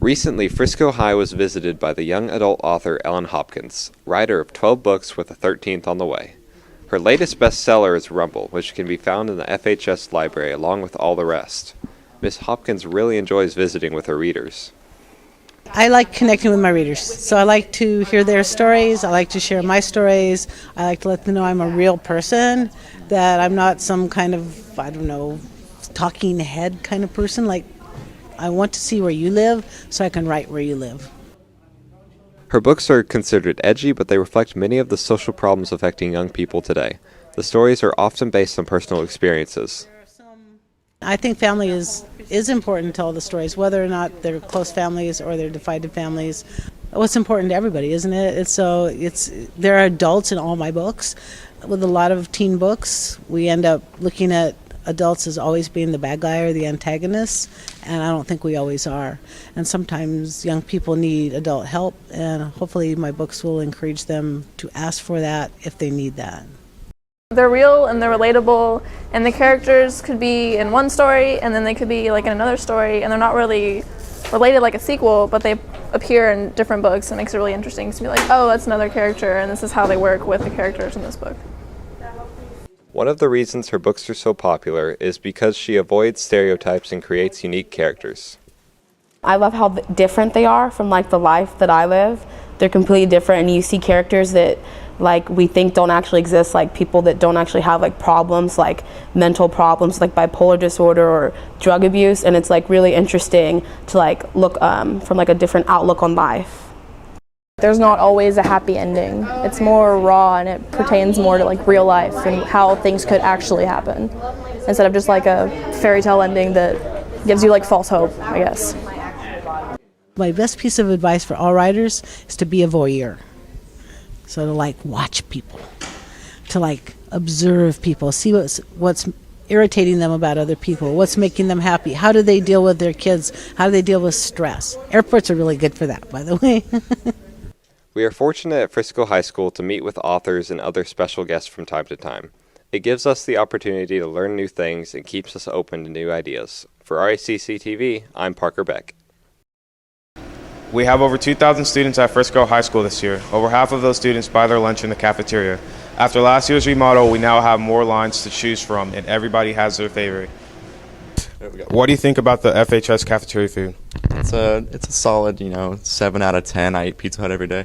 Recently, Frisco High was visited by the young adult author Ellen Hopkins, writer of 12 books with a 13th on the way. Her latest bestseller is Rumble, which can be found in the FHS library along with all the rest. Miss Hopkins really enjoys visiting with her readers. I like connecting with my readers, so I like to hear their stories, I like to share my stories, I like to let them know I'm a real person, that I'm not some kind of, talking head kind of person. Like, I want to see where you live so I can write where you live. Her books are considered edgy, but they reflect many of the social problems affecting young people today. The stories are often based on personal experiences. I think family is important to all the stories, whether or not they're close families or they're divided families. What's important to everybody, isn't it? There are adults in all my books. With a lot of teen books, we end up looking at adults as always being the bad guy or the antagonist, and I don't think we always are. And sometimes young people need adult help, and hopefully my books will encourage them to ask for that if they need that. They're real and they're relatable, and the characters could be in one story and then they could be like in another story, and they're not really related like a sequel, but they appear in different books. It makes it really interesting to be like, oh, that's another character and this is how they work with the characters in this book. One of the reasons her books are so popular is because she avoids stereotypes and creates unique characters. I love how different they are from like the life that I live. They're completely different, and you see characters that like we think don't actually exist, like people that don't actually have like problems, like mental problems like bipolar disorder or drug abuse, and it's like really interesting to like look from like a different outlook on life. There's not always a happy ending. It's more raw and it pertains more to like real life and how things could actually happen, instead of just like a fairy tale ending that gives you like false hope, I guess. My best piece of advice for all writers is to be a voyeur. So to like watch people, to like observe people, see what's irritating them about other people, what's making them happy, how do they deal with their kids, how do they deal with stress. Airports are really good for that, by the way. We are fortunate at Frisco High School to meet with authors and other special guests from time to time. It gives us the opportunity to learn new things and keeps us open to new ideas. For RACC TV, I'm Parker Beck. We have over 2,000 students at Frisco High School this year. Over half of those students buy their lunch in the cafeteria. After last year's remodel, we now have more lines to choose from, and everybody has their favorite. What do you think about the FHS cafeteria food? It's a solid, 7 out of 10. I eat Pizza Hut every day.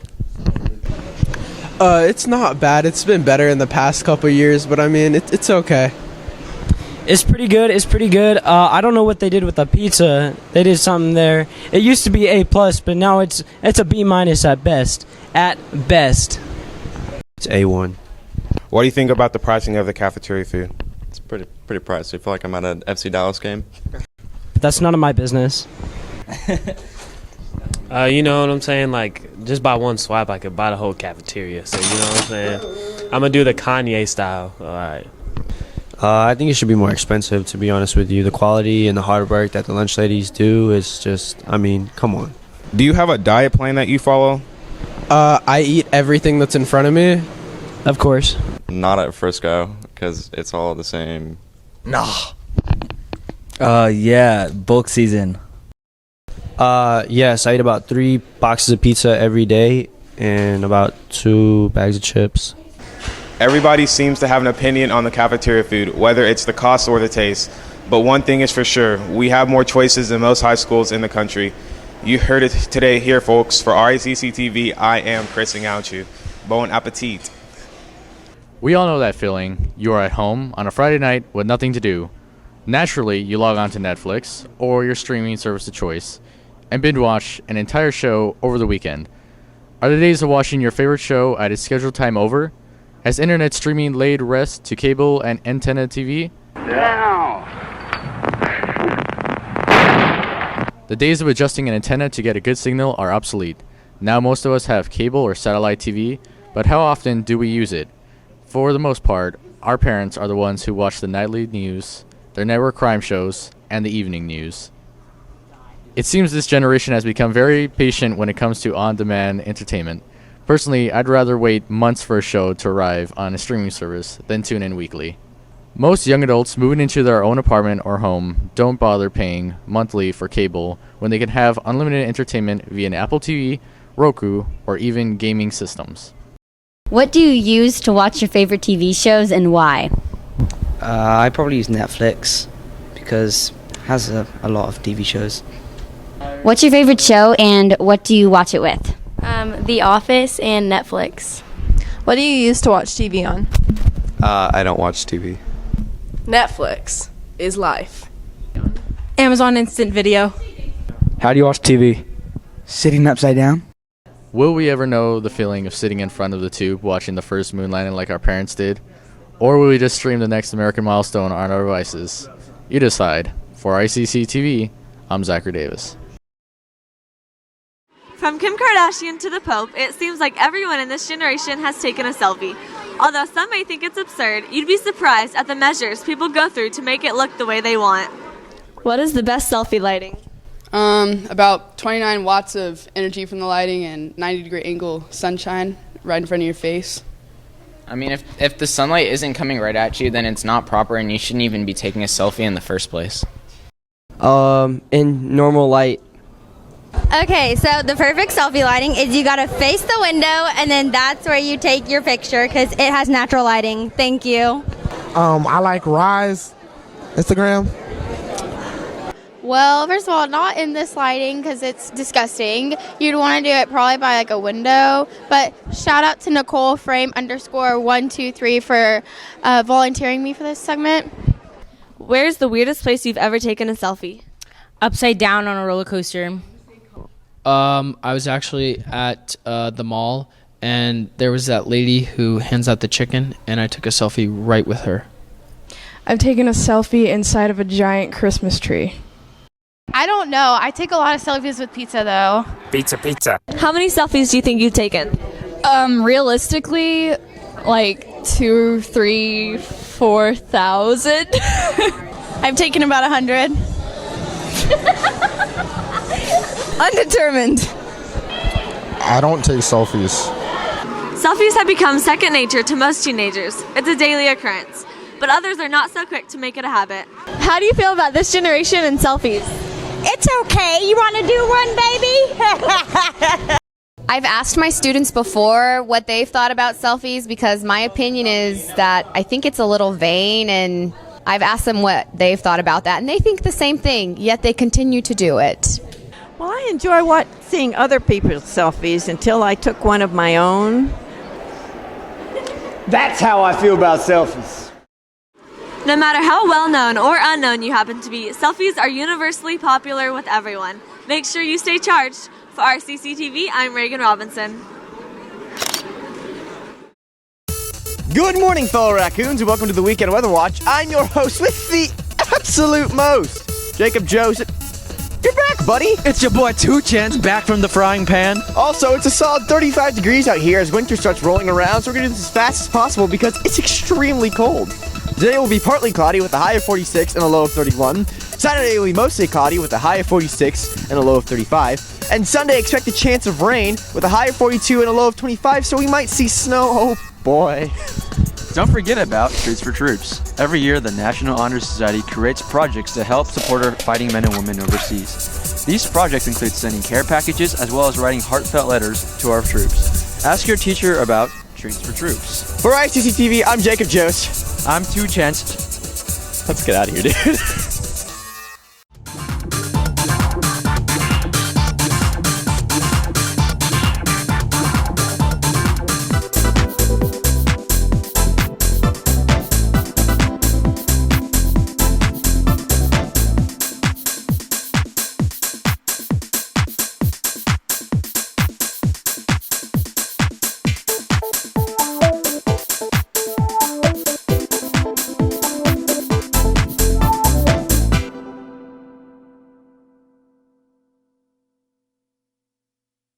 It's not bad. It's been better in the past couple years, but I mean, it's okay. It's pretty good. I don't know what they did with the pizza. They did something there. It used to be A+, but now it's a B- at best. At best. It's A1. What do you think about the pricing of the cafeteria food? It's pretty pricey. I feel like I'm at an FC Dallas game. But that's none of my business. You know what I'm saying? Like, just by one swipe, I could buy the whole cafeteria. So, you know what I'm saying? I'm going to do the Kanye style. All right. I think it should be more expensive, to be honest with you. The quality and the hard work that the lunch ladies do is just, come on. Do you have a diet plan that you follow? I eat everything that's in front of me. Of course. Not at Frisco, because it's all the same. Nah. Yeah, bulk season. Yes, I eat about 3 boxes of pizza every day and about 2 bags of chips. Everybody seems to have an opinion on the cafeteria food, whether it's the cost or the taste. But one thing is for sure, we have more choices than most high schools in the country. You heard it today here, folks. For RACC TV, I am Chrising out you. Bon appetit. We all know that feeling. You are at home on a Friday night with nothing to do. Naturally, you log on to Netflix or your streaming service of choice and binge watch an entire show over the weekend. Are the days of watching your favorite show at its scheduled time over? Has internet streaming laid rest to cable and antenna TV? Now! The days of adjusting an antenna to get a good signal are obsolete. Now most of us have cable or satellite TV, but how often do we use it? For the most part, our parents are the ones who watch the nightly news, their network crime shows, and the evening news. It seems this generation has become very patient when it comes to on-demand entertainment. Personally, I'd rather wait months for a show to arrive on a streaming service than tune in weekly. Most young adults moving into their own apartment or home don't bother paying monthly for cable when they can have unlimited entertainment via an Apple TV, Roku, or even gaming systems. What do you use to watch your favorite TV shows and why? I probably use Netflix because it has a lot of TV shows. What's your favorite show and what do you watch it with? The Office and Netflix. What do you use to watch TV on? I don't watch TV. Netflix is life. Amazon Instant Video. How do you watch TV? Sitting upside down. Will we ever know the feeling of sitting in front of the tube watching the first moon landing like our parents did? Or will we just stream the next American milestone on our devices? You decide. For RACC TV, I'm Zachary Davis. From Kim Kardashian to the Pope, it seems like everyone in this generation has taken a selfie. Although some may think it's absurd, you'd be surprised at the measures people go through to make it look the way they want. What is the best selfie lighting? About 29 watts of energy from the lighting and 90-degree angle sunshine right in front of your face. I mean, if the sunlight isn't coming right at you, then it's not proper and you shouldn't even be taking a selfie in the first place. In normal light. Okay, so the perfect selfie lighting is you gotta face the window and then that's where you take your picture because it has natural lighting. Thank you. I like Rise Instagram. Well, first of all, not in this lighting because it's disgusting. You'd want to do it probably by like a window. But shout out to Nicole Frame _123 for volunteering me for this segment. Where's the weirdest place you've ever taken a selfie? Upside down on a roller coaster. I was actually at the mall, and there was that lady who hands out the chicken, and I took a selfie right with her. I've taken a selfie inside of a giant Christmas tree. I don't know. I take a lot of selfies with pizza, though. Pizza. How many selfies do you think you've taken? Realistically, like 2, 3, 4,000. I've taken about 100. Undetermined. I don't take selfies. Selfies have become second nature to most teenagers. It's a daily occurrence. But others are not so quick to make it a habit. How do you feel about this generation and selfies? It's okay. You want to do one, baby? I've asked my students before what they've thought about selfies because my opinion is that I think it's a little vain, and I've asked them what they've thought about that, and they think the same thing, yet they continue to do it. Well, I enjoy seeing other people's selfies until I took one of my own. That's how I feel about selfies. No matter how well-known or unknown you happen to be, selfies are universally popular with everyone. Make sure you stay charged. For RACC TV, I'm Reagan Robinson. Good morning, fellow raccoons, and welcome to the Weekend Weather Watch. I'm your host with the absolute most, Jacob Joseph. You're back, buddy. It's your boy 2 Chance back from the frying pan. Also, it's a solid 35 degrees out here as winter starts rolling around, so we're going to do this as fast as possible because it's extremely cold. Today will be partly cloudy with a high of 46 and a low of 31. Saturday will be mostly cloudy with a high of 46 and a low of 35. And Sunday, expect a chance of rain with a high of 42 and a low of 25, so we might see snow. Oh boy. Don't forget about Streets for Troops. Every year, the National Honor Society creates projects to help support our fighting men and women overseas. These projects include sending care packages as well as writing heartfelt letters to our troops. Ask your teacher about Streets for Troops. For RACC TV, I'm Jacob Jost. I'm 2 Chance. Let's get out of here, dude.